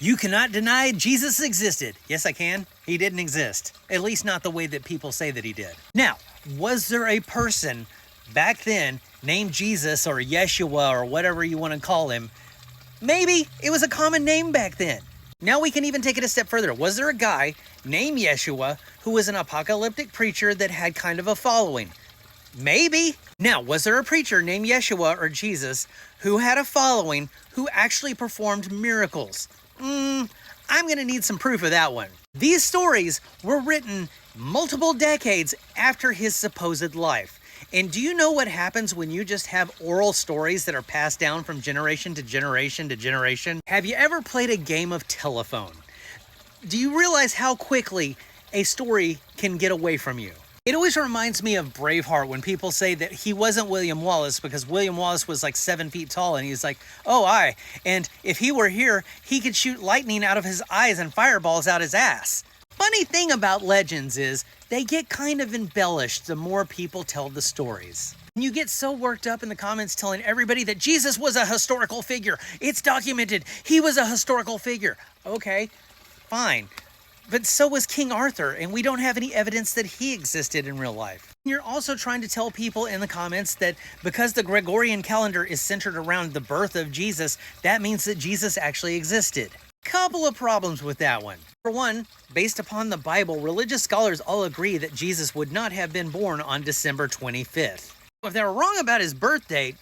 You cannot deny Jesus existed. Yes, I can. He didn't exist. At least not the way that people say that he did. Now, was there a person back then named Jesus or Yeshua or whatever you want to call him? Maybe. It was a common name back then. Now we can even take it a step further. Was there a guy named Yeshua who was an apocalyptic preacher that had kind of a following? Maybe. Now, was there a preacher named Yeshua or Jesus who had a following who actually performed miracles? I'm going to need some proof of that one. These stories were written multiple decades after his supposed life. And do you know what happens when you just have oral stories that are passed down from generation to generation to generation? Have you ever played a game of telephone? Do you realize how quickly a story can get away from you? It always reminds me of Braveheart when people say that he wasn't William Wallace because William Wallace was like 7 feet tall and he's like, oh, aye. And if he were here, he could shoot lightning out of his eyes and fireballs out his ass. Funny thing about legends is they get kind of embellished the more people tell the stories. And you get so worked up in the comments telling everybody that Jesus was a historical figure. It's documented. He was a historical figure. Okay, fine. But so was King Arthur, and we don't have any evidence that he existed in real life. You're also trying to tell people in the comments that because the Gregorian calendar is centered around the birth of Jesus, that means that Jesus actually existed. Couple of problems with that one. For one, based upon the Bible, religious scholars all agree that Jesus would not have been born on December 25th. If they were wrong about his birth date,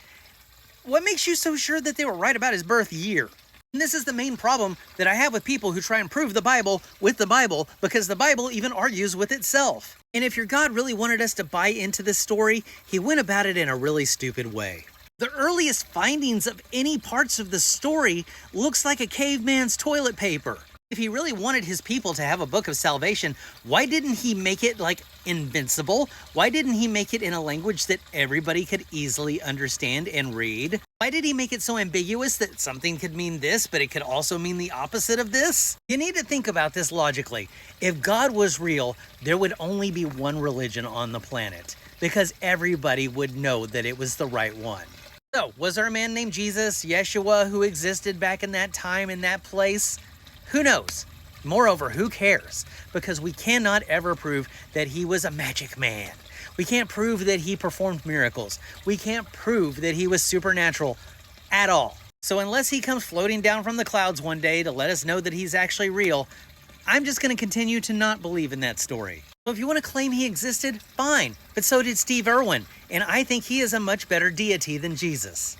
what makes you so sure that they were right about his birth year? And this is the main problem that I have with people who try and prove the Bible with the Bible, because the Bible even argues with itself. And if your God really wanted us to buy into this story, he went about it in a really stupid way. The earliest findings of any parts of the story looks like a caveman's toilet paper. If he really wanted his people to have a book of salvation, why didn't he make it like invincible? Why didn't he make it in a language that everybody could easily understand and read? Why did he make it so ambiguous that something could mean this, but it could also mean the opposite of this? You need to think about this logically. If God was real, there would only be one religion on the planet, because everybody would know that it was the right one. So, was there a man named Jesus, Yeshua, who existed back in that time, in that place? Who knows? Moreover, who cares? Because we cannot ever prove that he was a magic man. We can't prove that he performed miracles. We can't prove that he was supernatural at all. So unless he comes floating down from the clouds one day to let us know that he's actually real, I'm just going to continue to not believe in that story. So if you want to claim he existed, fine. But so did Steve Irwin, and I think he is a much better deity than Jesus.